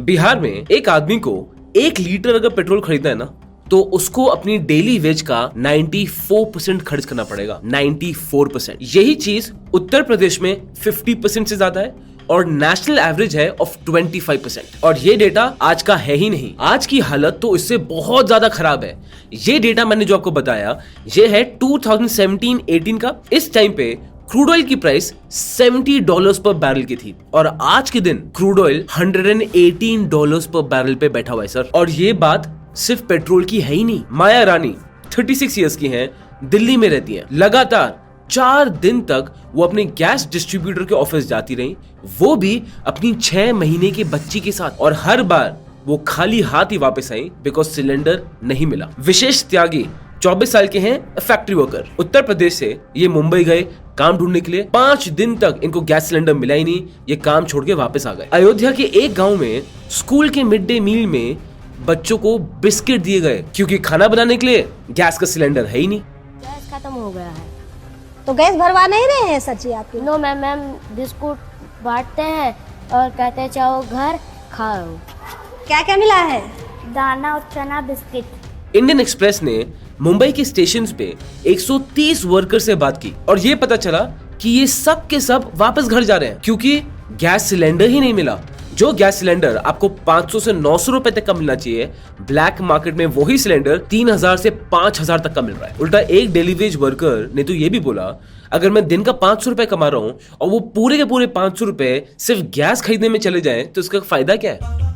बिहार में एक आदमी को 1 लीटर अगर पेट्रोल खरीदना है ना, तो उसको अपनी डेली वेज का 94% खर्च करना पड़ेगा। 94%। यही चीज उत्तर प्रदेश में 50% से ज्यादा है और नेशनल एवरेज है ऑफ 25%। और ये डेटा आज का है ही नहीं, आज की हालत तो इससे बहुत ज्यादा खराब है। ये डेटा मैंने जो आपको बताया, ये है 2017-18 का। इस टाइम पे क्रूड ऑयल की प्राइस $70 पर बैरल की थी और आज के दिन क्रूड ऑयल $118 पर बैरल पे बैठा हुआ है सर। और ये बात सिर्फ पेट्रोल की है ही नहीं। माया रानी 36 इयर्स की हैं, दिल्ली में रहती हैं। लगातार 4 दिन तक वो अपने गैस डिस्ट्रीब्यूटर के ऑफिस जाती रही, वो भी अपनी 6 महीने की बच्ची के साथ, और हर बार वो खाली हाथ ही वापस आई बिकॉज सिलेंडर नहीं मिला। विशेष त्यागी 24 साल के हैं, फैक्ट्री वर्कर। उत्तर प्रदेश से ये मुंबई गए काम ढूंढने के लिए। 5 दिन तक इनको गैस सिलेंडर मिला ही नहीं, ये काम छोड़ के वापस आ गए। अयोध्या के एक गांव में स्कूल के मिड डे मील में बच्चों को बिस्किट दिए गए क्योंकि खाना बनाने के लिए गैस का सिलेंडर है ही नहीं। गैस खत्म हो गया है। तो गैस भरवा नहीं रहे हैं सच्ची आपकी? नो मैम, मैम बिस्कुट बांटते हैं और कहते हैं चाहो घर खाओ। क्या क्या मिला है? दाना और चना बिस्किट। इंडियन एक्सप्रेस ने मुंबई के स्टेशन पे 130 वर्कर से बात की और ये पता चला कि ये सब के सब वापस घर जा रहे हैं क्योंकि गैस सिलेंडर ही नहीं मिला। जो गैस सिलेंडर आपको 500 से 900 रुपए तक का मिलना चाहिए, ब्लैक मार्केट में वही सिलेंडर 3000 से 5000 तक का मिल रहा है। उल्टा एक डेली वेज वर्कर ने तो ये भी बोला, अगर मैं दिन का 500 रुपए कमा रहा हूं और वो पूरे के पूरे 500 रुपए सिर्फ गैस खरीदने में चले जाएं तो इसका फायदा क्या है?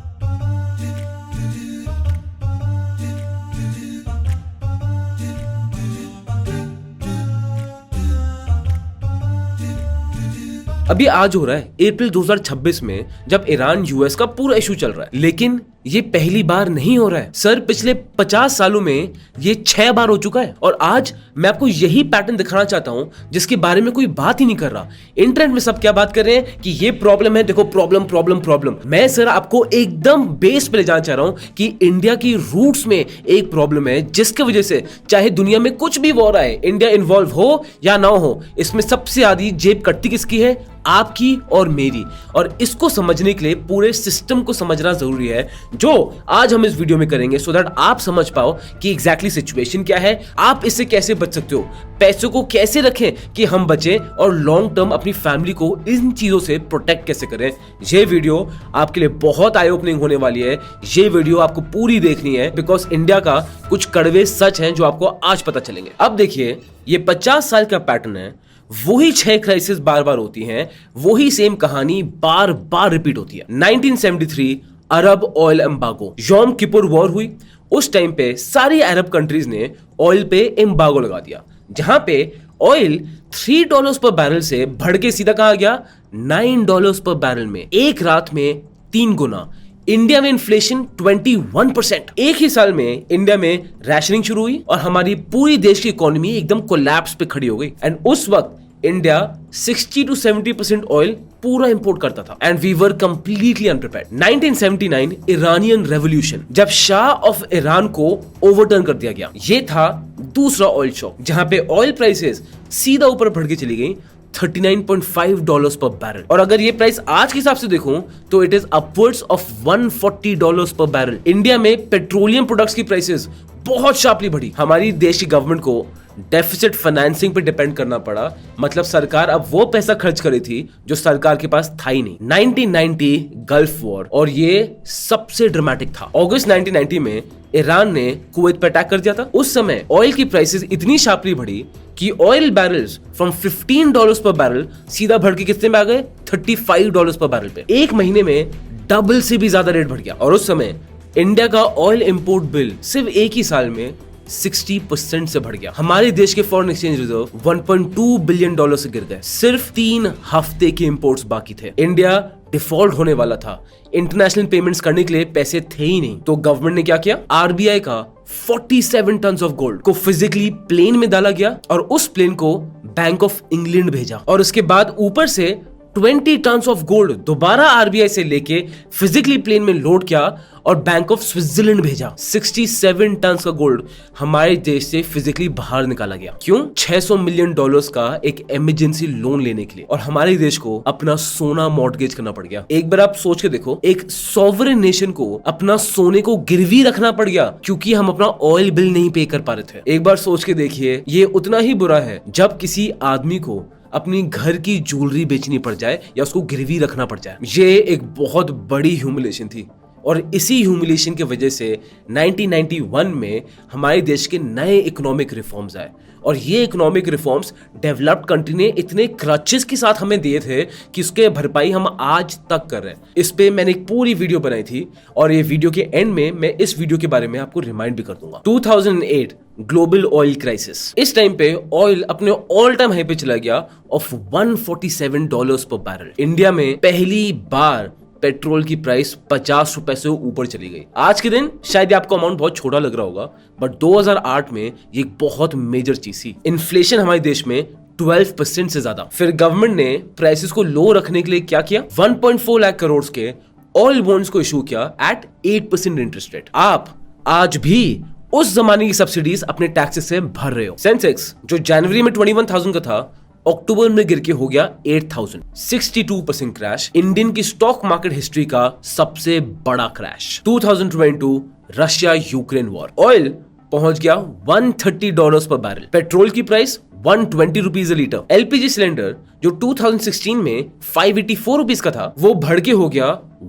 अभी आज हो रहा है अप्रैल 2026 में, जब ईरान यूएस का पूरा इशू चल रहा है। लेकिन ये पहली बार नहीं हो रहा है सर, पिछले 50 सालों में ये 6 बार हो चुका है। और आज मैं आपको यही पैटर्न दिखाना चाहता हूं जिसके बारे में कोई बात ही नहीं कर रहा। इंटरनेट में सब क्या बात कर रहे हैं कि ये प्रॉब्लम है, देखो प्रॉब्लम प्रॉब्लम प्रॉब्लम। मैं सर आपको एकदम बेस पे ले जाना चाह रहा हूं कि इंडिया की रूट्स में एक प्रॉब्लम है जिसकी वजह से चाहे दुनिया में कुछ भी वॉर आए, इंडिया इन्वॉल्व हो या ना हो, इसमें सबसे आधी जेब कटती किसकी है? आपकी और मेरी। और इसको समझने के लिए पूरे सिस्टम को समझना जरूरी है, जो आज हम इस वीडियो में करेंगे सो दैट आप समझ पाओ कि एग्जैक्टली सिचुएशन क्या है, आप इससे कैसे बच सकते हो, पैसों को कैसे रखें कि हम बचें और लॉन्ग टर्म अपनी फैमिली को इन चीजों से प्रोटेक्ट कैसे करें। ये वीडियो आपके लिए बहुत आई ओपनिंग होने वाली है। ये वीडियो आपको पूरी देखनी है बिकॉज इंडिया का कुछ कड़वे सच हैं जो आपको आज पता चलेंगे। अब देखिए, ये 50 साल का पैटर्न है, वही 6 क्राइसिस बार बार होती हैं, वही सेम कहानी बार बार रिपीट होती है। 1973 अरब ऑयल एम्बार्गो, यौम किपुर वॉर हुई। उस टाइम पे सारी अरब कंट्रीज ने ऑयल पे एम्बार्गो लगा दिया, जहां पे ऑयल $3 पर बैरल से बढ़ के सीधा कहा गया $9 पर बैरल में। एक रात में 3 गुना। इंडिया में इन्फ्लेशन 21%। एक ही साल में इंडिया में रैशनिंग शुरू हुई और हमारी पूरी देश की इकोनॉमी एकदम कोलैप्स पे खड़ी हो गई। एंड उस वक्त इंडिया 60 to 70% ऑयल पूरा इंपोर्ट करता था and we were completely unprepared. 1979 Iranian revolution, जब शाह ऑफ ईरान को ओवरटर्न कर दिया गया। ये था दूसरा ऑयल शॉक, जहां पे ऑयल प्राइसेस सीधा ऊपर बढ़ के चली गई $39.5 पर बैरल। और अगर ये प्राइस आज के हिसाब से देखूं तो इट इज अपवर्ड्स ऑफ $140 पर बैरल। इंडिया में पेट्रोलियम प्रोडक्ट्स की प्राइसेस बहुत शार्पली बढ़ी। हमारी देश की गवर्नमेंट को डेफिसिट फाइनेंसिंग पे डिपेंड करना पड़ा, मतलब सरकार अब वो पैसा खर्च करी थी जो सरकार के पास था ही नहीं। 1990 गल्फ वॉर, और ये सबसे ड्रामेटिक था। अगस्त 1990 में ईरान ने कुवैत पर अटैक कर दिया था। उस समय ऑयल की प्राइसेस इतनी शार्पली बढ़ी कि ऑयल बैरल्स फ्रॉम $15 पर बैरल सीधा बढ़ के कितने में आ गए? $35 पर बैरल पे। एक महीने में डबल से भी ज्यादा रेट बढ़ गया। और उस समय इंडिया का ऑयल इंपोर्ट बिल सिर्फ एक ही साल में 60% से बढ़ गया। हमारे देश के फॉरेन एक्सचेंज रिजर्व $1.2 बिलियन से गिर गए। सिर्फ 3 हफ्ते के इंपोर्ट्स बाकी थे। इंडिया डिफॉल्ट होने वाला था, इंटरनेशनल पेमेंट्स करने के लिए पैसे थे ही नहीं। तो गवर्नमेंट ने क्या किया? आरबीआई का 47 टन ऑफ गोल्ड को फिजिकली प्लेन में डाला गया और उस प्लेन को बैंक ऑफ इंग्लैंड भेजा। और उसके बाद ऊपर से 20 टन्स ऑफ गोल्ड दोबारा आरबीआई से लेके फिजिकली प्लेन में लोड किया और बैंक ऑफ स्विट्जरलैंड भेजा। 67 टन्स का गोल्ड हमारे देश से फिजिकली बाहर निकाला गया। क्यों? $600 मिलियन का एक इमरजेंसी लोन लेने के लिए, और हमारे देश को अपना सोना मॉर्टगेज करना पड़ गया। एक बार आप सोच के देखो, एक सॉवरेन नेशन को अपना सोने को गिरवी रखना पड़ गया क्योंकि हम अपना ऑयल बिल नहीं पे कर पा रहे थे। एक बार सोच के देखिए, ये उतना ही बुरा है जब किसी आदमी को अपनी घर की ज्वेलरी बेचनी पड़ जाए या उसको गिरवी रखना पड़ जाए। ये एक बहुत बड़ी ह्यूमिलेशन थी, और इसी ह्यूमिलेशन की वजह से 1991 में हमारे देश के नए इकोनॉमिक रिफॉर्म्स आए, और ये इकोनॉमिक रिफॉर्म्स डेवलप्ड कंट्री ने इतने क्रचेस के साथ हमें दिए थे कि उसके भरपाई हम आज तक कर रहे हैं। इस पे मैंने एक पूरी वीडियो बनाई थी, और ये वीडियो के एंड में मैं इस वीडियो के बारे में आपको रिमाइंड भी कर दूंगा। 2008 ग्लोबल ऑयल क्राइसिस। इस टाइम पे ऑयल अपने ऑल टाइम हाई पे चला गया ऑफ $147 पर बैरल। इंडिया में पहली बार पेट्रोल की प्राइस 50 रुपए से ऊपर चली गई। आज के दिन शायद आपको अमाउंट बहुत छोटा लग रहा होगा, बट 2008 में ये एक बहुत मेजर चीज थी। इन्फ्लेशन हमारे देश में 12% से ज्यादा। फिर गवर्नमेंट ने प्राइसेस को लो रखने के लिए क्या किया? 1.4 लाख करोड़ के ऑयल बॉन्ड्स को इशू किया एट 8% इंटरेस्ट रेट। आप आज भी उस जमाने की सब्सिडीज अपने टैक्सेस से भर रहे हो। सेंसेक्स जो जनवरी में 21,000 का था, अक्टूबर में गिर के हो गया 8,000। 62% क्रैश। इंडियन की स्टॉक मार्केट हिस्ट्री का सबसे बड़ा crash. 2022 Russia Ukraine war. Oil पहुंच गया $130 पर बैरल। पेट्रोल की price 120 rupees a litre. LPG cylinder जो 2016 में 584 रुपीज का था, वो बढ़ के हो गया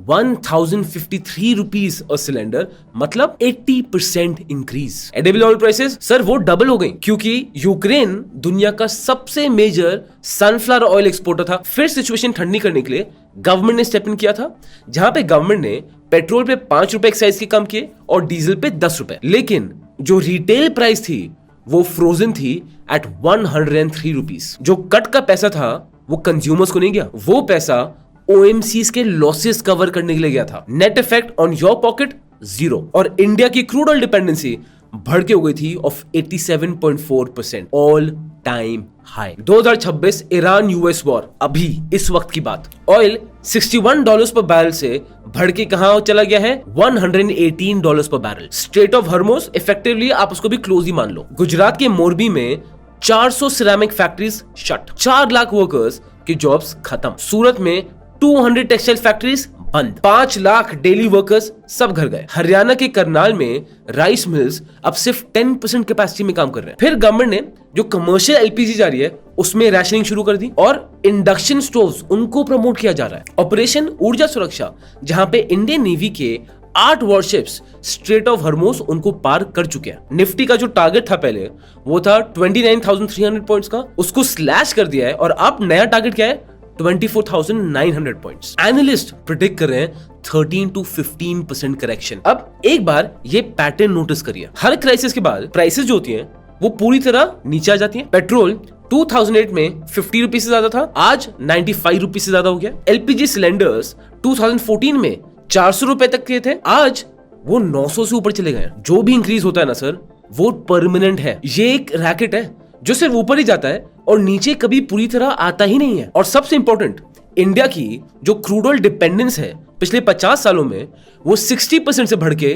1053 रुपीज अ सिलेंडर, मतलब 80% increase. Edible oil prices sir वो डबल हो गई क्योंकि यूक्रेन दुनिया का सबसे मेजर सनफ्लावर ऑयल एक्सपोर्टर था। फिर सिचुएशन ठंडी करने के लिए गवर्नमेंट ने स्टेप इन किया था, जहां पे गवर्नमेंट ने पेट्रोल पे 5 रुपए एक्साइज के कम किए और डीजल पे 10 रुपए। लेकिन जो रिटेल प्राइस थी वो फ्रोजन थी एट 103 रुपीज। जो कट का पैसा था वो कंज्यूमर्स को नहीं गया, वो पैसा ओएमसीज के लॉसेस कवर करने के लिए गया था। Net effect on your pocket 0। और इंडिया की क्रूड ऑयल डिपेंडेंसी बढ़ के हो गई थी of 87.4%, all time high. 2026 Iran US war. अभी इस वक्त की बात, ऑयल $61 पर बैरल से बढ़ के कहां चला गया है? $118 पर barrel. Straight of Hormuz effectively आप उसको भी क्लोज ही मान लो। गुजरात के मोरबी में 400 ceramic factories shut, 4 lakh workers की जॉब्स खत्म। सूरत में 200 टेक्सटाइल फैक्ट्रीज बंद, 5 लाख डेली वर्कर्स सब घर गए। हरियाणा के करनाल में राइस मिल्स अब सिर्फ 10% कैपेसिटी में काम कर रहे हैं। फिर गवर्नमेंट ने जो कमर्शियल एलपीजी जा रही है उसमें रैशनिंग शुरू कर दी, और इंडक्शन स्टोव्स उनको प्रमोट किया जा रहा है। ऑपरेशन ऊर्जा सुरक्षा, जहां पे इंडियन नेवी के 8 वॉरशिप्स स्ट्रेट ऑफ हॉर्मुज उनको पार कर चुके हैं। निफ्टी का जो टारगेट था पहले वो था 29,300 पॉइंट्स का, उसको स्लैश कर दिया है, और अब नया टारगेट क्या है? 24,900 पॉइंट्स। एनालिस्ट प्रिडिक्ट कर रहे हैं 13 to 15% करेक्शन। अब एक बार ये पैटर्न नोटिस करिए, हर क्राइसिस के बाद प्राइसेस जो होती हैं वो पूरी तरह नीचे आ जाती हैं। पेट्रोल 2008 में 50 रुपीज से ज्यादा था, आज 95 रुपीज से ज्यादा हो गया। एलपीजी सिलेंडर्स 2014 में 400 रुपए तक के थे, आज वो 900 से ऊपर चले गए। जो भी इंक्रीज होता है ना सर, वो परमानेंट है। ये एक रैकेट है जो सिर्फ ऊपर ही जाता है और नीचे कभी पूरी तरह आता ही नहीं है। और सबसे इंपॉर्टेंट, इंडिया की जो क्रूड ऑयल डिपेंडेंस है पिछले 50 सालों में वो 60% से बढ़ के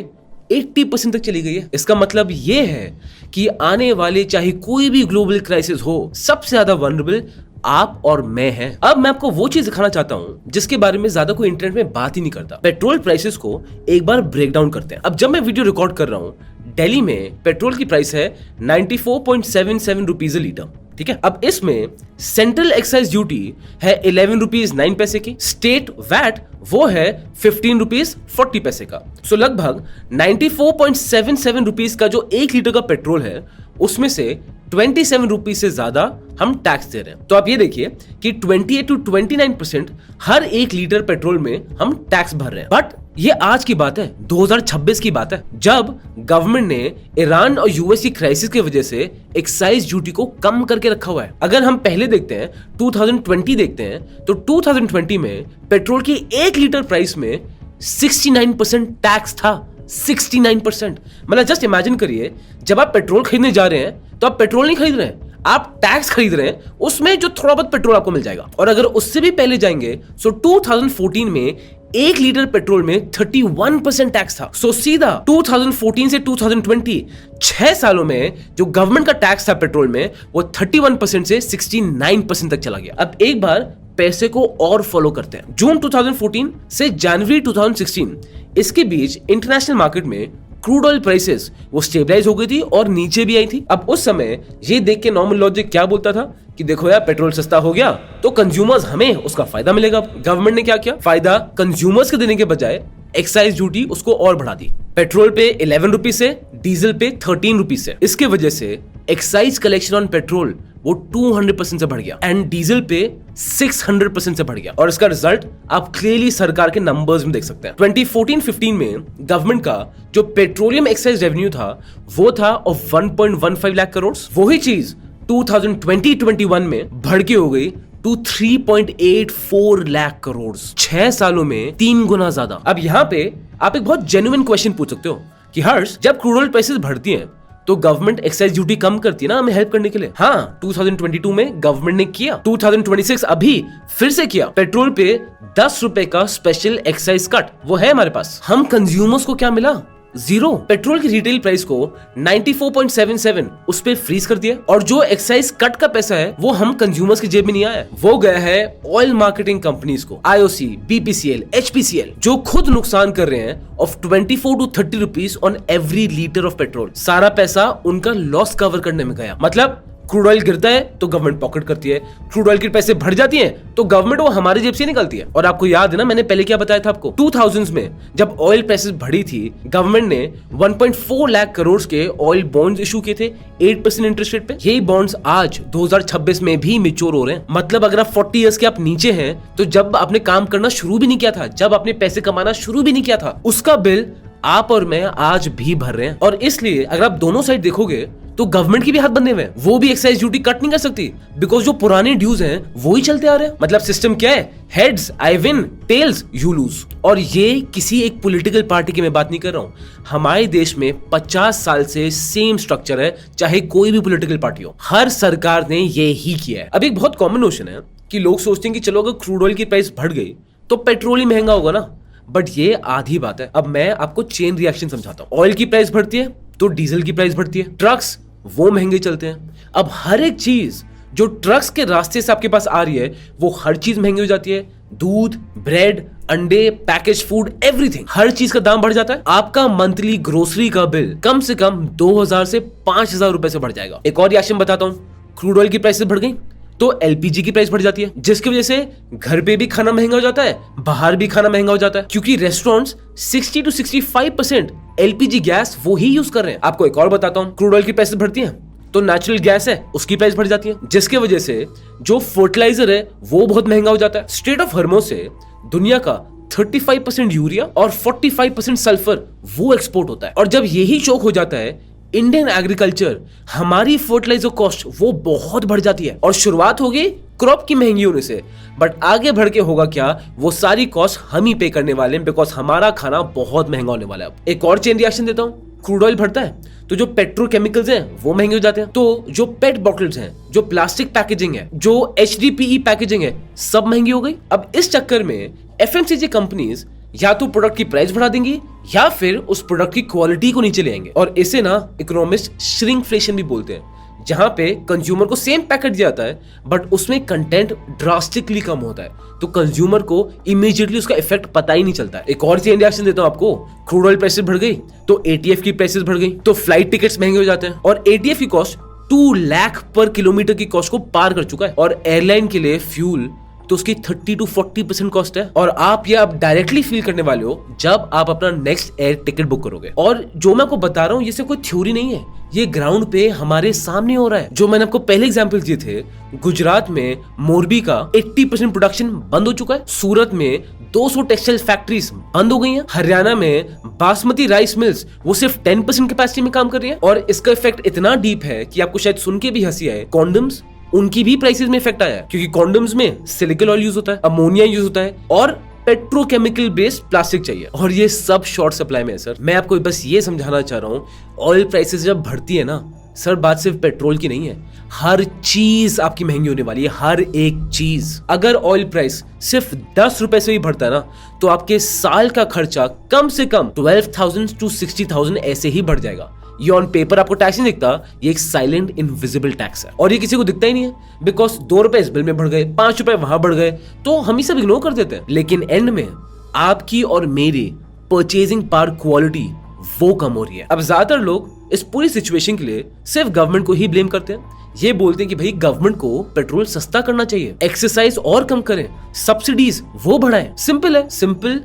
80% तक चली गई है। इसका मतलब ये है कि आने वाले चाहे कोई भी ग्लोबल क्राइसिस हो, सबसे ज्यादा वल्नरेबल आप और मैं हैं। अब मैं आपको वो चीज दिखाना चाहता हूं जिसके बारे में ज्यादा कोई इंटरनेट में बात ही नहीं करता। पेट्रोल प्राइसेस को एक बार ब्रेक डाउन करते हैं। अब जब मैं वीडियो रिकॉर्ड कर रहा हूं, दिल्ली में पेट्रोल की प्राइस है 94.77 रुपीज अ लीटर, ठीक है। अब इसमें सेंट्रल एक्साइज ड्यूटी है 11 रुपीज 9 पैसे की, स्टेट वैट वो है 15 रुपीज 40 पैसे का। सो लगभग 94.77 रुपीज का जो 1 लीटर का पेट्रोल है उसमें से 27 रुपीज से ज्यादा हम टैक्स दे रहे हैं। तो आप ये देखिए कि 28 to 29% हर 1 लीटर पेट्रोल में हम टैक्स भर रहे हैं। बट ये आज की बात है, 2026 की बात है, जब गवर्नमेंट ने ईरान और यूएस की क्राइसिस की वजह से एक्साइज ड्यूटी को कम करके रखा हुआ है। अगर हम पहले देखते हैं 2020 देखते हैं तो 2020 में पेट्रोल की 1 लीटर प्राइस में 69% टैक्स था। 69%। मतलब जस्ट इमेजिन करिए, जब आप पेट्रोल खरीदने जा रहे हैं तो आप पेट्रोल नहीं खरीद रहे हैं, आप टैक्स खरीद रहे हैं उसमें जो थोड़ा बहुत पेट्रोल आपको मिल जाएगा। और अगर उससे भी पहले जाएंगे सो 2014 में 1 लीटर पेट्रोल में 31% टैक्स था। सो सीधा 2014 से 2020 6 सालों में जो गवर्नमेंट का टैक्स था पेट्रोल में वो 31% से 69% तक चला गया। अब एक बार पैसे को और फॉलो करते हैं। जून 2014 से जनवरी 2016 इसके बीच इंटरनेशनल मार्केट में क्रूड ऑयल प्राइसेस वो स्टेबलाइज हो गई थी और नीचे भी आई थी। अब उस समय ये देख के नॉर्मल लॉजिक क्या बोलता था कि देखो यार पेट्रोल सस्ता हो गया तो कंज्यूमर्स हमें उसका फायदा मिलेगा। गवर्नमेंट ने क्या किया, फायदा कंज्यूमर्स के देने के बजाय एक्साइज ड्यूटी उसको और बढ़ा दी। पेट्रोल पे 11 रुपीज से, डीजल पे 13 रुपीज से। इसके वजह से एक्साइज कलेक्शन ऑन पेट्रोल वो 200% से बढ़ गया एंड डीजल पे 600% से बढ़ गया। और इसका रिजल्ट आप क्लियरली सरकार के नंबर्स में देख सकते हैं। 2014-15 में गवर्नमेंट का जो पेट्रोलियम एक्साइज रेवेन्यू था वो था ऑफ 1.15 लाख करोड़। वही चीज 2020-21 में बढ़ के हो गई टू 3.84 लाख करोड़। 6 सालों में 3 गुना ज्यादा। अब यहाँ पे आप एक बहुत जेन्युइन क्वेश्चन पूछ सकते हो कि हर्ष, जब क्रूड ऑयल प्राइसेस बढ़ती हैं तो गवर्नमेंट एक्साइज ड्यूटी कम करती है ना हमें हेल्प करने के लिए। हाँ, 2022 में गवर्नमेंट ने किया, 2026 अभी फिर से किया। पेट्रोल पे 10 रुपए का स्पेशल एक्साइज कट वो है हमारे पास। हम कंज्यूमर्स को क्या मिला? जीरो। पेट्रोल की रिटेल प्राइस को 94.77 उस पे फ्रीज कर दिया और जो एक्साइज कट का पैसा है वो हम कंज्यूमर्स की जेब में नहीं आया, वो गया है ऑयल मार्केटिंग कंपनीज को, IOC, BPCL, HPCL, जो खुद नुकसान कर रहे हैं of 24 to 30 rupees on every litre of petrol. सारा पैसा उनका लॉस कवर करने में गया। मतलब क्रूड ऑयल गिरता है तो गवर्नमेंट पॉकेट करती है, क्रूड ऑयल के पैसे बढ़ जाती हैं तो गवर्नमेंट वो हमारी जेब से निकालती है। और आपको याद है ना मैंने पहले क्या बताया था आपको, 2000s में जब ऑयल प्राइसेस बढ़ी थी गवर्नमेंट ने 1.4 लाख करोड़ के ऑयल बॉन्ड्स इशू किए थे 8% इंटरेस्ट रेट पे। यही बॉन्ड्स आज 2026 में भी मैच्योर हो रहे हैं। मतलब अगर आप 40 इयर्स के आप नीचे हैं तो जब आपने काम करना शुरू भी नहीं किया था, जब आपने पैसे कमाना शुरू भी नहीं किया था, उसका बिल आप और मैं आज भी भर रहे हैं। और इसलिए अगर आप दोनों साइड देखोगे तो गवर्नमेंट की भी हाथ बंधे हुए हैं, वो भी एक्साइज ड्यूटी कट नहीं कर सकती बिकॉज जो पुराने ड्यूज हैं वो ही चलते आ रहे हैं। मतलब सिस्टम क्या है, heads I win, tells you lose. और ये किसी एक पॉलिटिकल पार्टी की मैं बात नहीं कर रहा हूं, हमारे देश में 50 साल से सेम स्ट्रक्चर है, चाहे कोई भी पॉलिटिकल पार्टी हो, हर सरकार ने ये ही किया है। अब एक बहुत कॉमन नोशन है कि लोग सोचते हैं कि चलो अगर क्रूड ऑयल की प्राइस बढ़ गई तो पेट्रोल ही महंगा होगा ना, बट ये आधी बात है। अब मैं आपको चेन रिएक्शन समझाता हूं। ऑयल की प्राइस बढ़ती है तो डीजल की प्राइस बढ़ती है, ट्रक्स वो महंगे चलते हैं। अब हर एक चीज जो ट्रक्स के रास्ते से आपके पास आ रही है वो हर चीज महंगी हो जाती है। दूध, ब्रेड, अंडे, पैकेज फूड, एवरीथिंग, हर चीज का दाम बढ़ जाता है। आपका मंथली ग्रोसरी का बिल कम से कम 2000 से 5000 रुपए से बढ़ जाएगा। एक और रिएक्शन बताता हूं, क्रूड ऑयल की प्राइसेस बढ़ गई तो LPG की प्राइस बढ़ जाती है, जिसकी वजह से घर पे भी खाना महंगा हो जाता है, बाहर भी खाना महंगा हो जाता है, क्योंकि रेस्टोरेंट्स 60 to 65% LPG गैस वो ही यूज कर रहे हैं। आपको एक और बताता हूं, क्रूड ऑयल की प्राइसेस बढ़ती हैं तो नेचुरल गैस है उसकी प्राइस बढ़ जाती है, जिसकी वजह से जो फर्टिलाइजर है वो बहुत महंगा हो जाता है। स्ट्रेट ऑफ हॉर्मुज से दुनिया का 35% यूरिया और 45% सल्फर वो एक्सपोर्ट होता है। और जब यही चोक हो जाता है इंडियन एग्रीकल्चर, हमारी फर्टिलाइजर कॉस्ट वो बहुत बढ़ जाती है। और शुरुआत होगी क्रॉप की महंगी होने से, बट आगे बढ़ के होगा क्या, वो सारी कॉस्ट हम ही पे करने वाले हैं बिकॉज हमारा खाना बहुत महंगा होने वाला है। एक और चेन रिएक्शन देता हूं, क्रूड ऑयल बढ़ता है तो जो पेट्रोकेमिकल्स हैं वो महंगे हो जाते हैं, तो जो पेट बॉटल्स हैं, जो प्लास्टिक पैकेजिंग है, जो HDPE पैकेजिंग है, सब महंगी हो गई। अब इस चक्कर में FMCG कंपनीज या तो प्रोडक्ट की प्राइस बढ़ा देंगी या फिर उस प्रोडक्ट की क्वालिटी को नीचे ले आएंगे। और इसे ना इकोनॉमिस्ट श्रिंकफ्लेशन भी बोलते हैं, जहां पे कंज्यूमर को सेम पैकेट दिया जाता है बट उसमें कंटेंट ड्रास्टिकली कम होता है, तो कंज्यूमर को इमीडिएटली उसका इफेक्ट पता ही नहीं चलता। एक और चेन रिएक्शन देता हूं आपको, क्रूड ऑयल प्राइसेस बढ़ गई तो ATF की प्राइसेस बढ़ गई, तो फ्लाइट टिकट्स महंगे हो जाते हैं। और ATF की कॉस्ट 2 लाख पर किलोमीटर की कॉस्ट को पार कर चुका है। और एयरलाइन के लिए फ्यूल तो उसकी 30 to 40% कॉस्ट है। और आप ये आप डायरेक्टली फील करने वाले हो जब आप अपना नेक्स्ट एयर टिकट बुक करोगे। और जो मैं आपको बता रहा हूँ ये सिर्फ कोई थ्योरी नहीं है, ये ग्राउंड पे हमारे सामने हो रहा है। जो मैंने आपको पहले एग्जांपल दिए थे, गुजरात में मोरबी का 80% प्रोडक्शन बंद हो चुका है, सूरत में 200 टेक्सटाइल फैक्ट्रीज बंद हो गई हैं, हरियाणा में बासमती राइस मिल्स वो सिर्फ 10% कैपेसिटी में काम कर रही है। और इसका इफेक्ट इतना डीप है कि आपको शायद सुन के भी हंसी आए, कॉन्डम्स उनकी भी प्राइसेस में इफेक्ट आया है, क्योंकि कॉन्डम्स में सिलिकॉन ऑयल यूज होता है, अमोनिया यूज होता है और पेट्रोकेमिकल बेस्ड प्लास्टिक चाहिए, और ये सब शॉर्ट सप्लाई में है। सर मैं आपको बस ये समझाना चाह रहा हूँ, ऑयल प्राइसेस जब बढ़ती है ना सर बात सिर्फ पेट्रोल की नहीं है, हर चीज आपकी महंगी होने वाली है, हर एक चीज। अगर ऑयल प्राइस सिर्फ 10 रुपए से भी बढ़ता है ना, तो आपके साल का खर्चा कम से कम 12,000 to 60,000 ऐसे ही बढ़ जाएगा। ये ऑन पेपर आपको टैक्स नहीं दिखता, ये एक साइलेंट इनविजिबल टैक्स है और ये किसी को दिखता ही नहीं है, बिकॉज 2 रुपए इस बिल में बढ़ गए, 5 रुपए वहां बढ़ गए, तो हम ही सब इग्नोर कर देते हैं। लेकिन एंड में आपकी और मेरी परचेजिंग पावर क्वालिटी वो कम हो रही है। अब ज्यादातर लोग इस पूरी सिचुएशन के लिए सिर्फ गवर्नमेंट को ही ब्लेम करते हैं। ये बोलते हैं कि भाई गवर्नमेंट को पेट्रोल सस्ता करना चाहिए, एक्सरसाइज और कम करें, सब्सिडीज वो बढ़ाएं। सिंपल है? सिंपल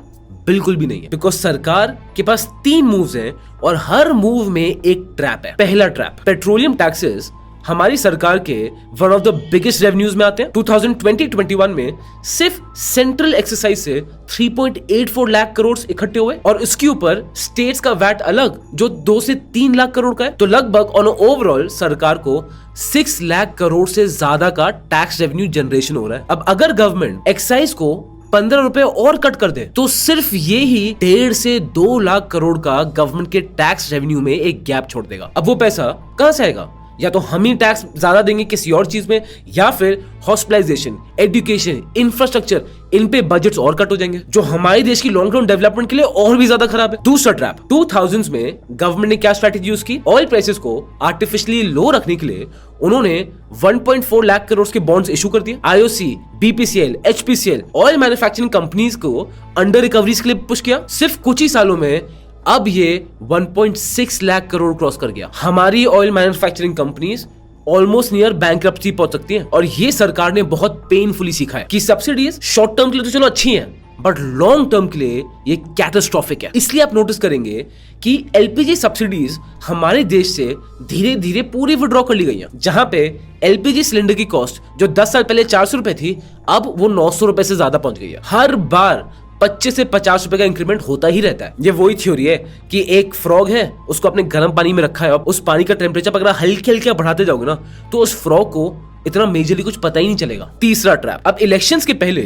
बिल्कुल भी नहीं है, बिकॉज सरकार के पास 3 मूव्स हैं और हर मूव में एक ट्रैप है। पहला ट्रैप, पेट्रोलियम टैक्सेस हमारी सरकार के one of the biggest revenues में आते हैं। 2020-21 में सिर्फ सेंट्रल एक्सरसाइज से 3.84 लाख करोड़ इकट्ठे हुए और इसके ऊपर स्टेट्स का वैट अलग जो 2 से 3 लाख करोड़ का है, तो लगभग ऑन ओवरऑल सरकार को 6 लाख करोड़ से ज्यादा का टैक्स रेवेन्यू जनरेशन हो रहा है। अब अगर गवर्नमेंट एक्साइज को 15 रुपए और कट कर दे तो सिर्फ ये ही 1.5 से 2 लाख करोड़ का गवर्नमेंट के टैक्स रेवेन्यू में एक गैप छोड़ देगा। अब वो पैसा कहां से आएगा? या तो हम ही टैक्स ज्यादा देंगे किसी और चीज में, या फिर हॉस्पिटलाइजेशन, एजुकेशन, इंफ्रास्ट्रक्चर, इन पे बजट्स और कट हो जाएंगे, जो हमारे देश की लॉन्ग टर्म डेवलपमेंट के लिए और भी ज्यादा खराब है। दूसरा ट्रैप, 2000s में गवर्नमेंट ने क्या स्ट्रैटेजी यूज की? ऑयल प्राइसेस को आर्टिफिशियली लो रखने के लिए उन्होंने 1.4 लाख करोड़ के बॉन्ड्स इशू कर दिए। IOC, BPCL, HPCL, oil manufacturing companies को अंडर रिकवरीज के लिए पुश किया। सिर्फ कुछ ही सालों में अब ये 1.6 लाख करोड़ क्रॉस कर गया। हमारी oil manufacturing companies almost near bankruptcy पहुंच सकती हैं और ये सरकार ने बहुत पेनफुली सीखा है कि सब्सिडीज शॉर्ट टर्म के लिए तो चलो अच्छी हैं, बट लॉन्ग टर्म के लिए ये कैटास्ट्रोफिक है। इसलिए आप नोटिस करेंगे कि एलपीजी सब्सिडीज हमारे देश से धीरे धीरे पूरी विड्रॉ कर ली गई हैं। जहां पे एलपीजी सिलेंडर की कॉस्ट जो 10 साल पहले 400 रुपए थी, अब वो 900 रुपए से ज्यादा पहुंच गई है। हर बार 25 से 50 रुपए का इंक्रीमेंट होता ही रहता है। ये वही थ्योरी है कि एक फ्रॉग है, उसको अपने गर्म पानी में रखा है, अब उस पानी का टेम्परेचर अगर हल्के हल्के बढ़ाते जाओगे ना, तो उस फ्रॉग को इतना मेजरली कुछ पता ही नहीं चलेगा। तीसरा ट्रैप, अब इलेक्शंस के पहले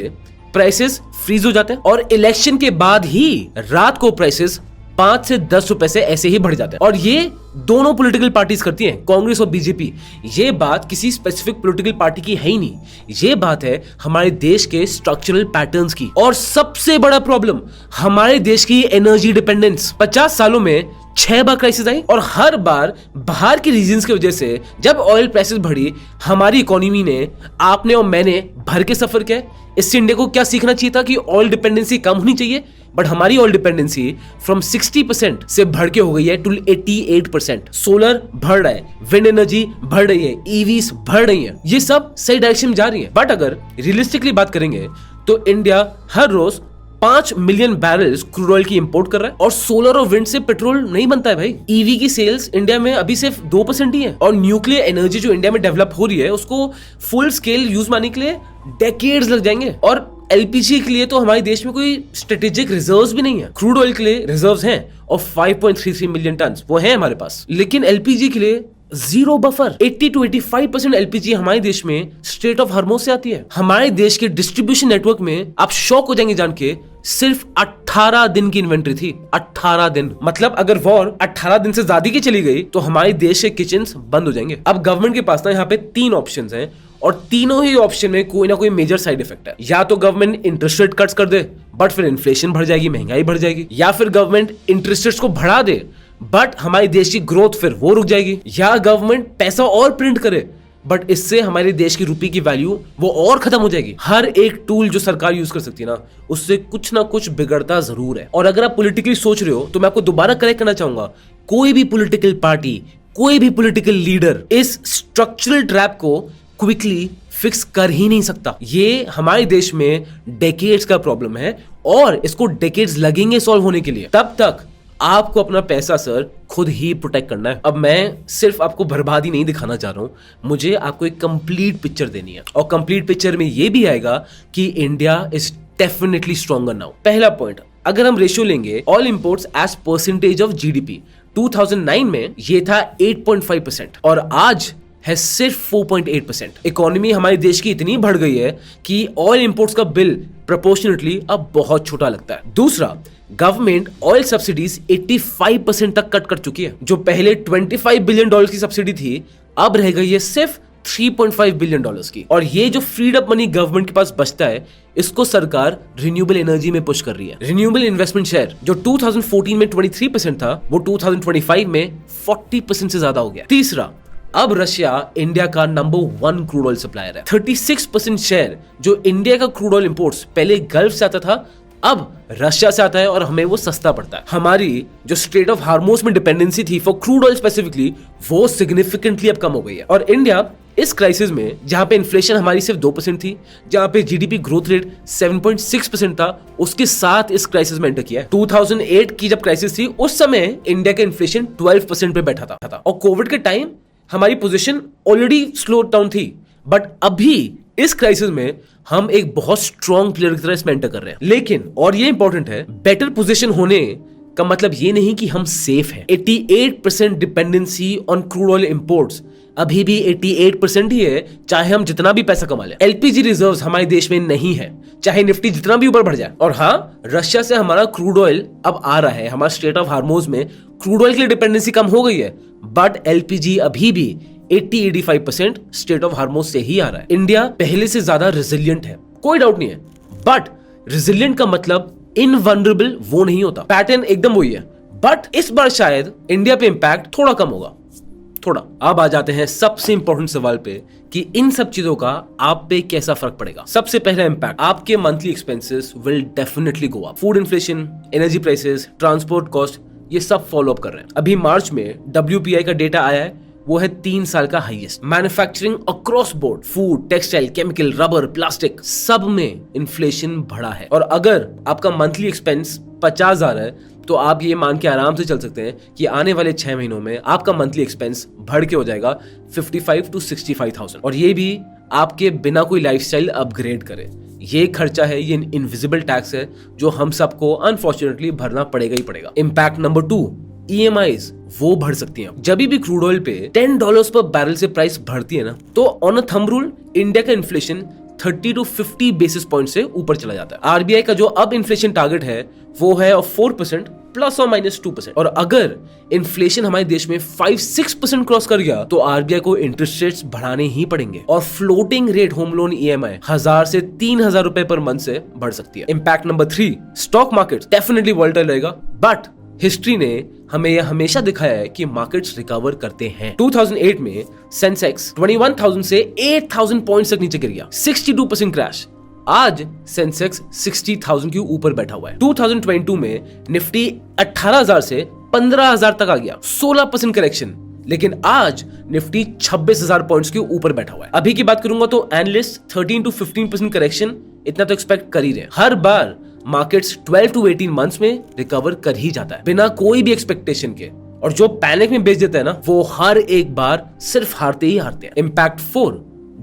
प्राइसेस फ्रीज हो जाते हैं और इलेक्शन के बाद ही रात को प्राइसेस 5 से 10 रुपए से ऐसे ही बढ़ जाते हैं। और ये दोनों पॉलिटिकल पार्टीज करती हैं, कांग्रेस और बीजेपी। ये बात किसी स्पेसिफिक पॉलिटिकल पार्टी की है ही नहीं, ये बात है हमारे देश के स्ट्रक्चरल पैटर्न्स की। और सबसे बड़ा प्रॉब्लम हमारे देश की एनर्जी डिपेंडेंस। 50 सालों में 6 बार क्राइसिस आई और हर बार बाहर के रीजंस की वजह से जब ऑयल प्राइसेस बढ़ी, हमारी इकोनॉमी ने, आपने और मैंने भर के सफर किया। इससे इंडिया को क्या सीखना चाहिए था कि ऑयल डिपेंडेंसी कम होनी चाहिए, बट हमारी ऑयल डिपेंडेंसी फ्रॉम 60% से बढ़ के हो गई है टू 88%। सोलर बढ़ रहा है, विंड एनर्जी बढ़ रही है, ईवीज बढ़ रही है, ये सब सही डायरेक्शन में जा रही है। बट अगर रियलिस्टिकली बात करेंगे तो इंडिया हर रोज 5 मिलियन बैरल्स क्रूड ऑयल की इंपोर्ट कर रहा है और सोलर और विंड से पेट्रोल नहीं बनता है भाई। ईवी की सेल्स इंडिया में अभी सिर्फ 2% ही है और न्यूक्लियर एनर्जी जो इंडिया में डेवलप हो रही है उसको फुल स्केल यूज मानने के लिए डेकेड्स लग जाएंगे। और एलपीजी के लिए तो हमारे देश में कोई स्ट्रेटेजिक रिजर्व्स भी नहीं है। क्रूड ऑयल के लिए रिजर्व्स हैं और 5.33 मिलियन टन वो है हमारे पास, लेकिन एलपीजी के लिए जीरो बफर। 80 to 85% एलपीजी हमारे देश में स्ट्रेट ऑफ हॉर्मुज से आती है। हमारे देश के डिस्ट्रीब्यूशन नेटवर्क में आप शॉक हो जाएंगे जान के, सिर्फ 18 दिन की इन्वेंट्री थी। 18 दिन, मतलब अगर वॉर 18 दिन से ज्यादा की चली गई तो हमारे देश के किचन्स बंद हो जाएंगे। अब गवर्नमेंट के पास ना यहाँ पे 3 ऑप्शंस हैं और तीनों ही ऑप्शन में कोई ना कोई मेजर साइड इफेक्ट है। या तो गवर्नमेंट इंटरेस्ट रेट कट्स कर दे बट फिर इन्फ्लेशन बढ़ जाएगी, महंगाई बढ़ जाएगी, या फिर गवर्नमेंट इंटरेस्ट रेट्स को बढ़ा दे बट हमारे देश की ग्रोथ फिर वो रुक जाएगी, या गवर्नमेंट पैसा और प्रिंट करे बट इससे हमारे देश की रुपये की वैल्यू वो और खत्म हो जाएगी। हर एक टूल जो सरकार यूज कर सकती है ना, उससे कुछ ना कुछ बिगड़ता जरूर है। और अगर आप पॉलिटिकली सोच रहे हो तो मैं आपको दोबारा करेक्ट करना चाहूंगा, कोई भी पॉलिटिकल पार्टी, कोई भी पॉलिटिकल लीडर इस स्ट्रक्चरल ट्रैप को क्विकली फिक्स कर ही नहीं सकता। ये हमारे देश में डेकेड्स का प्रॉब्लम है और इसको डेकेड्स लगेंगे सॉल्व होने के लिए। तब तक आपको अपना पैसा सर खुद ही प्रोटेक्ट करना है। अब मैं सिर्फ आपको बर्बादी नहीं दिखाना चाह रहा हूं, मुझे आपको एक कंप्लीट पिक्चर देनी है और कंप्लीट पिक्चर में ये भी आएगा कि India is definitely stronger now. पहला पॉइंट, अगर हम रेशियो लेंगे oil imports as percentage of GDP, 2009 में ये था 8.5% और आज है सिर्फ 4.8%। इकोनॉमी हमारे देश की इतनी बढ़ गई है कि ऑयल इंपोर्ट्स का बिल प्रोपोर्शनेटली अब बहुत छोटा लगता है। दूसरा, गवर्नमेंट ऑयल सब्सिडीज 85% तक कट कर चुकी है। जो पहले $25 बिलियन की सब्सिडी थी, अब रह गई है सिर्फ $3.5 बिलियन की। और ये जो फ्रीड अप मनी गवर्नमेंट के पास बचता है, इसको सरकार रिन्यूएबल एनर्जी में पुश कर रही है। रिन्यूएबल इन्वेस्टमेंट शेयर जो 2014 में 23% था, वो 2025 में 40% से ज्यादा हो गया। तीसरा, अब रशिया इंडिया का नंबर 1 क्रूड ऑयल सप्लायर है। 36% शेयर जो इंडिया का क्रूड ऑयल इंपोर्ट्स पहले गल्फ से आता था, अब रशिया से आता है और हमें वो सस्ता पड़ता है। हमारी जो स्ट्रेट ऑफ हार्मोस में डिपेंडेंसी थी फॉर क्रूड ऑयल स्पेसिफिकली, वो सिग्निफिकेंटली अब कम हो गई है। और इंडिया इस क्राइसिस में, जहां पे इन्फ्लेशन हमारी सिर्फ 2% थी, जहां पे जीडीपी ग्रोथ रेट 7.6% था, उसके साथ इस क्राइसिस में एंटर किया है। 2008 की जब क्राइसिस थी, उस समय इंडिया का इन्फ्लेशन 12% पे बैठा था और कोविड के टाइम हमारी पोजीशन ऑलरेडी स्लो डाउन थी। बट अभी इस क्राइसिस में हम एक बहुत स्ट्रॉन्ग प्लेयर की तरह इसमें एंटर कर रहे हैं। लेकिन और ये इंपॉर्टेंट है, बेटर पोजीशन होने का मतलब ये नहीं कि हम सेफ हैं। 88% dependency on crude oil imports अभी भी 88% ही है, चाहे हम जितना भी पैसा कमा लें। एलपीजी रिजर्व्स हमारे देश में नहीं है, चाहे निफ्टी जितना भी ऊपर बढ़ जाए। और हाँ, रशिया से हमारा क्रूड ऑयल अब आ रहा है, हमारा स्ट्रेट ऑफ हार्मोज में क्रूड ऑयल की डिपेंडेंसी कम हो गई है, बट एलपीजी अभी भी 80-85% स्ट्रेट ऑफ हार्मोज से ही आ रहा है। इंडिया पहले से ज्यादा रेजिलियंट है, कोई डाउट नहीं है, बट रेजिलियंट का मतलब इनवल्नरेबल वो नहीं होता। पैटर्न एकदम वही है, बट इस बार शायद इंडिया पे इंपैक्ट थोड़ा कम होगा, थोड़ा। अब आ जाते हैं सबसे इंपॉर्टेंट सवाल पे कि इन सब चीजों का आप पे कैसा फर्क पड़ेगा। सबसे पहला इंपैक्ट, आपके monthly expenses will definitely go up. Food inflation, energy prices, transport cost, ये सब फॉलो अप कर रहे हैं। अभी मार्च में WPI का डेटा आया है, वो है 3 साल का highest. Manufacturing across board, food, textile, chemical, rubber, plastic, सब में इन्फ्लेशन बढ़ा है। और अगर आपका मंथली एक्सपेंस 50,000 है, तो आप ये मान के आराम से चल सकते हैं कि आने वाले 6 महीनों में आपका मंथली एक्सपेंस बढ़ के हो जाएगा 55 to 65,000। और ये भी आपके बिना कोई लाइफस्टाइल अपग्रेड करे। ये खर्चा है, ये इनविजिबल टैक्स है जो हम सबको अनफॉर्चुनेटली भरना पड़ेगा ही पड़ेगा। इम्पैक्ट नंबर 2, EMIs वो बढ़ सकती हैं। जब भी क्रूड ऑयल पे $10 पर बैरल से प्राइस बढ़ती है ना, तो on a thumb rule India का इन्फ्लेशन 30 to 50 बेसिस पॉइंट से ऊपर चला जाता है। RBI का जो अब इन्फ्लेशन टारगेट है वो है 4% ±2%। और अगर इन्फ्लेशन हमारे देश में 5-6% क्रॉस कर गया, तो RBI को इंटरेस्ट रेट्स बढ़ाने ही पड़ेंगे। और floating rate home loan EMI 1000 से 3000 रुपए पर मंथ से बढ़ सकती है। Impact number 3, stock market definitely volatile रहेगा, बट हिस्ट्री ने हमें यह हमेशा दिखाया है कि मार्केट्स रिकवर करते हैं। 2008 में सेंसेक्स 21,000 से 8,000 पॉइंट्स तक नीचे गिर गया, 62% क्रैश। आज सेंसेक्स 60,000 के ऊपर बैठा हुआ है। 2022 में निफ्टी 18,000 से 15,000 तक आ गया, 16% करेक्शन। लेकिन आज निफ्टी 26,000 पॉइंट्स के ऊपर बैठा हुआ है। अभी की बात करूंगा तो एनालिस्ट 13 to 15% करेक्शन इतना तो एक्सपेक्ट कर ही रहे हैं। हर बार मार्केट्स 12 to 18 मंथ्स में रिकवर कर ही जाता है बिना कोई भी एक्सपेक्टेशन के। और जो पैनिक में बेच देता है ना, वो हर एक बार सिर्फ हारते ही हारते हैं। इम्पैक्ट 4,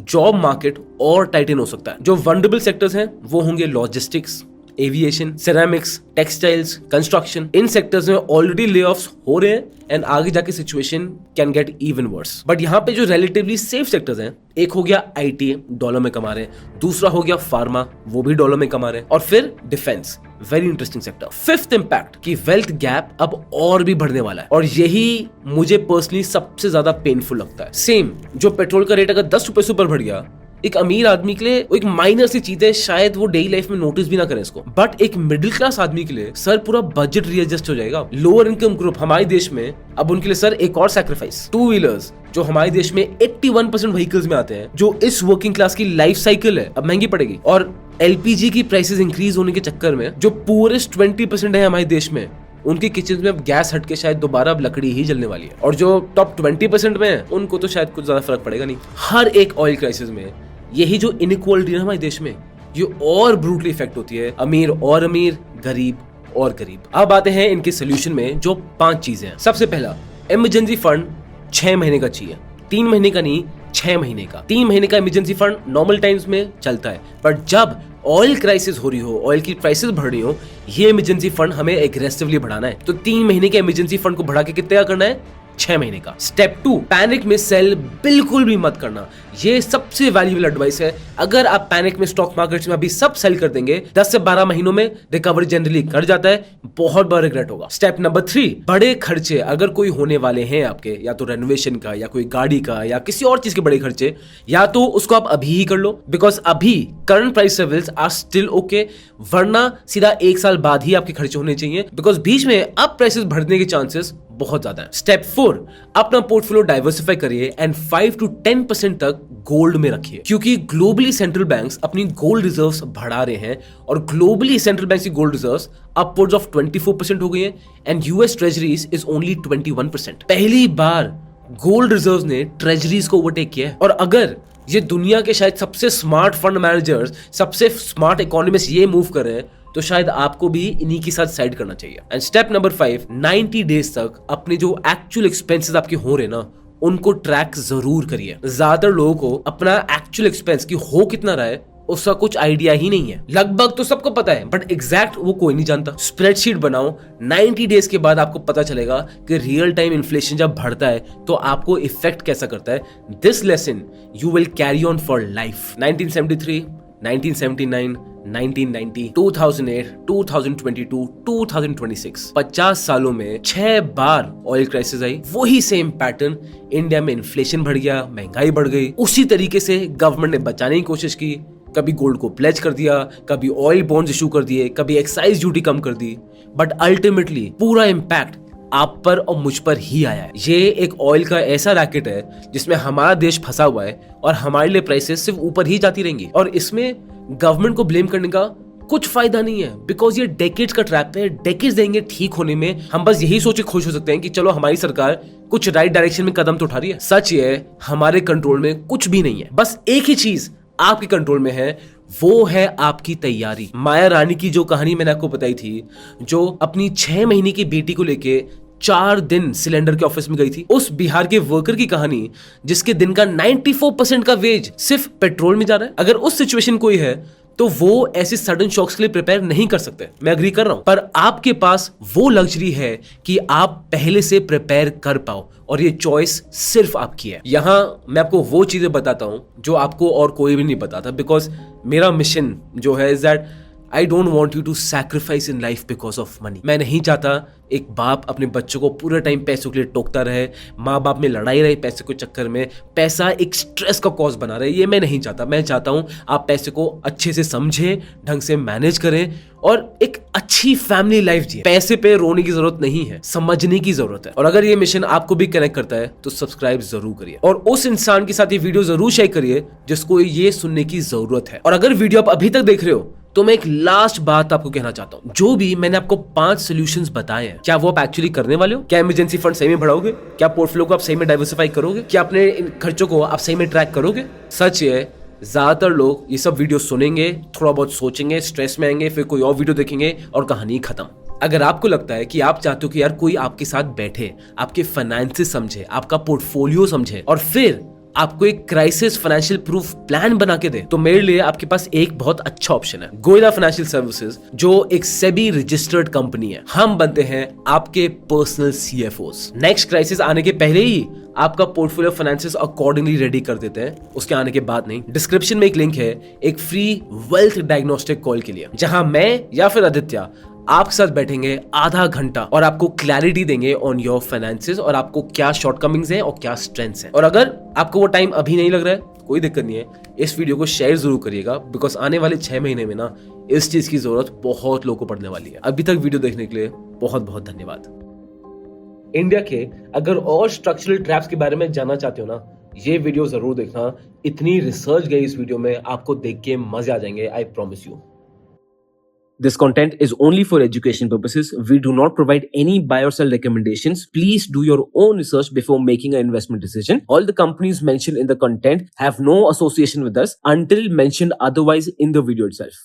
जॉब मार्केट और टाइटन हो सकता है। जो वल्नरेबल सेक्टर्स हैं वो होंगे logistics, aviation, ceramics, textiles, construction. इन सेक्टर्स में ऑलरेडी लेऑफ्स हो रहे हैं एंड आगे जाके situation can get even worse. But यहाँ पे जो रिलेटिवली सेफ सेक्टर्स हैं, एक हो गया IT, डॉलर में कमा रहे हैं, दूसरा हो गया फार्मा, वो भी डॉलर में कमा रहे हैं, और फिर defence, very interesting sector. Fifth impact कि वेल्थ गैप अब और भी बढ़ने वाला है, और यही मुझे पर्सनली सबसे ज्यादा पेनफुल लगता है। सेम जो पेट्रोल का रेट अगर 10 रुपए से ऊपर बढ़ गया, एक अमीर आदमी के लिए एक माइनर सी चीज है, शायद वो डेली लाइफ में नोटिस भी ना करें इसको, बट एक मिडिल क्लास आदमी के लिए सर पूरा बजट रीएडजस्ट हो जाएगा। लोअर इनकम ग्रुप हमारे देश में अब उनके लिए सर एक और सैक्रिफाइस, 2 व्हीलर्स जो हमारे देश में 81% व्हीकल्स में आते हैं, जो इस वर्किंग क्लास की लाइफ साइकिल है, अब महंगी पड़ेगी। और LPG की प्राइसेस इंक्रीज होने के चक्कर में जो पूरेस्ट 20% है हमारे देश में, उनके किचन में अब गैस हट के शायद दोबारा अब लकड़ी ही जलने वाली है। और जो टॉप 20% में है, उनको तो शायद कुछ ज्यादा फर्क पड़ेगा नहीं। हर एक ऑयल क्राइसिस में यही जो इनइक्वालिटी है हमारे देश में, ये और ब्रूटली इफेक्ट होती है अमीर और अमीर, गरीब और गरीब। अब आते हैं इनके सोल्यूशन में, जो 5 चीजें हैं। सबसे पहला, इमरजेंसी फंड 6 महीने का चाहिए, 3 महीने का नहीं, 6 महीने का। 3 महीने का इमरजेंसी फंड नॉर्मल टाइम्स में चलता है, पर जब ऑयल क्राइसिस हो रही हो, ऑयल की प्राइसेस बढ़ रही हो, ये इमरजेंसी फंड हमें एग्रेसिवली बढ़ाना है। तो 3 महीने के इमरजेंसी फंड को बढ़ा के कितने का करना है? 6 महीने का। स्टेप 2, पैनिक में सेल बिल्कुल भी मत करना। ये सबसे वैल्यूएबल एडवाइस है। अगर आप पैनिक में स्टॉक मार्केट्स में अभी सब सेल कर देंगे, 10 से 12 महीनों में रिकवरी जनरली कर जाता है, बहुत बड़ा रिग्रेट होगा। स्टेप नंबर 3, बड़े खर्चे अगर कोई होने वाले हैं आपके, या तो रेनोवेशन का, या कोई गाड़ी का, या किसी और चीज के बड़े खर्चे, या तो उसको आप अभी ही कर लो, बिकॉज अभी current price levels are still okay, वरना सीधा 1 साल बाद ही आपके खर्चे होने चाहिए, बिकॉज बीच में अब प्राइसेस बढ़ने के चांसेस बहुत ज्यादा है। स्टेप 4, अपना पोर्टफोलियो डाइवर्सिफाई करिए एंड 5 to 10% तक गोल्ड में रखिए, क्योंकि ग्लोबली सेंट्रल बैंक्स अपनी गोल्ड रिजर्व्स बढ़ा रहे हैं और ग्लोबली सेंट्रल बैंक्स की गोल्ड रिजर्व्स अपवर्ड्स ऑफ 24% हो गई हैं and US treasuries is only 21%। पहली बार गोल्ड रिजर्व्स ने ट्रेजरीज को ओवरटेक किया है। और अगर ये दुनिया के शायद सबसे स्मार्ट फंड मैनेजर्स, सबसे स्मार्ट इकोनॉमिस्ट ये मूव कर रहे हैं, तो शायद आपको भी इन्हीं के साथ साइड करना चाहिए। एंड स्टेप नंबर 5, 90 डेज तक अपने जो एक्चुअल एक्सपेंसेस आपके हो रहे ना, उनको ट्रैक जरूर करिए। ज्यादातर लोगों को अपना एक्चुअल एक्सपेंस की हो कितना रहा है उसका कुछ आइडिया ही नहीं है। लगभग तो सबको पता है, बट एग्जैक्ट वो कोई नहीं जानता। स्प्रेडशीट बनाओ, 90 डेज के बाद आपको पता चलेगा कि रियल टाइम इन्फ्लेशन जब बढ़ता है तो आपको इफेक्ट कैसा करता है। This lesson you will carry on for life. 1973, 1979, 1990, 2008, 2022, 2026, 50 सालों में 6 बार ऑयल क्राइसिस आई। वही सेम पैटर्न, इंडिया में इन्फ्लेशन बढ़ गया, महंगाई बढ़ गई। उसी तरीके से गवर्नमेंट ने बचाने की कोशिश की, कभी गोल्ड को प्लेज कर दिया, कभी ऑयल बॉन्ड्स इशू कर दिए, कभी एक्साइज ड्यूटी कम कर दी, बट अल्टीमेटली पूरा इंपैक्ट आप पर और मुझ पर ही आया है। ये एक ऑयल का ऐसा रैकेट है जिसमें हमारा देश फंसा हुआ है और हमारे लिए प्राइसेस सिर्फ ऊपर ही जाती रहेंगी, और इसमें गवर्नमेंट को ब्लेम करने का कुछ फायदा नहीं है, बिकॉज ये डेकेड्स का ट्रैप है। डेकेड्स देंगे ठीक होने में, हम बस यही सोच के खुश हो सकते हैं कि चलो हमारी सरकार कुछ राइट डायरेक्शन में कदम तो उठा रही है। सच ये है, हमारे कंट्रोल में कुछ भी नहीं है। बस एक ही चीज आपके कंट्रोल में है, वो है आपकी तैयारी। माया रानी की जो कहानी मैंने आपको बताई थी, जो अपनी 6 महीने की बेटी को लेके 4 दिन सिलेंडर के ऑफिस में गई थी, उस बिहार के वर्कर की कहानी जिसके दिन का 94% का वेज सिर्फ पेट्रोल में जा रहा है। अगर उस सिचुएशन कोई है तो वो ऐसे सडन शॉक्स के लिए प्रिपेयर नहीं कर सकते, मैं एग्री कर रहा हूं, पर आपके पास वो लग्जरी है कि आप पहले से प्रिपेयर कर पाओ, और ये चॉइस सिर्फ आपकी है। यहां मैं आपको वो चीजें बताता हूं जो आपको और कोई भी नहीं बताता, बिकॉज मेरा मिशन जो है is that I don't want you to sacrifice in life because of money. मैं नहीं चाहता एक बाप अपने बच्चों को पूरे टाइम पैसों के लिए टोकता रहे, माँ बाप में लड़ाई रहे पैसे के चक्कर में, पैसा एक स्ट्रेस का कॉज बना रहे, ये मैं नहीं चाहता। मैं चाहता हूं आप पैसे को अच्छे से समझें, ढंग से मैनेज करें और एक अच्छी फैमिली लाइफ जिए। पैसे पे रोने की जरूरत नहीं है, समझने की जरूरत है। और अगर ये मिशन आपको भी कनेक्ट करता है तो सब्सक्राइब जरूर करिए, और उस इंसान के साथ ये वीडियो जरूर शेयर करिए जिसको ये सुनने की जरूरत है। और अगर वीडियो आप अभी तक देख रहे हो तो मैं एक लास्ट बात आपको कहना चाहता हूं। जो भी मैंने आपको 5 सॉल्यूशंस बताए हैं, क्या वो आप एक्चुअली करने वाले हो? क्या इमरजेंसी फंड सही में बढ़ाओगे? क्या पोर्टफोलियो को आप सही में डाइवर्सिफाई करोगे? क्या अपने इन खर्चों को आप सही में ट्रैक करोगे? सच है, ज्यादातर लोग ये सब वीडियो सुनेंगे, थोड़ा बहुत सोचेंगे, स्ट्रेस में आएंगे, फिर कोई और वीडियो देखेंगे और कहानी खत्म। अगर आपको लगता है कि आप चाहते हो कि यार कोई आपके साथ बैठे, आपके फाइनेंसेस समझे, आपका पोर्टफोलियो समझे और फिर आपको एक क्राइसिस फाइनेंशियल प्रूफ प्लान बना के दे, तो मेरे लिए आपके पास एक बहुत अच्छा ऑप्शन है, गोयला फाइनेंशियल सर्विसेज, जो एक सेबी रजिस्टर्ड कंपनी है। हम बनते हैं आपके पर्सनल सीएफओस। नेक्स्ट क्राइसिस आने के पहले ही आपका पोर्टफोलियो फाइनेंसेस अकॉर्डिंगली रेडी कर देते हैं, उसके आने के बाद नहीं। डिस्क्रिप्शन में एक लिंक है एक फ्री वेल्थ डायग्नोस्टिक कॉल के लिए, जहां मैं या फिर आदित्य आपके साथ बैठेंगे आधा घंटा और आपको क्लैरिटी देंगे ऑन योर फाइनेंसेस और आपको क्या शॉर्टकमिंग्स हैं और क्या स्ट्रेंथ्स हैं। और अगर आपको वो टाइम अभी नहीं लग रहा है, कोई दिक्कत नहीं है, इस वीडियो को शेयर जरूर करिएगा, बिकॉज आने वाले 6 महीने में ना इस चीज की जरूरत बहुत लोगों को पड़ने वाली है। अभी तक वीडियो देखने के लिए बहुत बहुत धन्यवाद। इंडिया के अगर और स्ट्रक्चरल ट्रैप्स के बारे में जानना चाहते हो ना, ये वीडियो जरूर देखना। इतनी रिसर्च गई इस वीडियो में, आपको देख के मजे आ जाएंगे, I promise you. This content is only for education purposes. We do not provide any buy or sell recommendations. Please do your own research before making an investment decision. All the companies mentioned in the content have no association with us until mentioned otherwise in the video itself.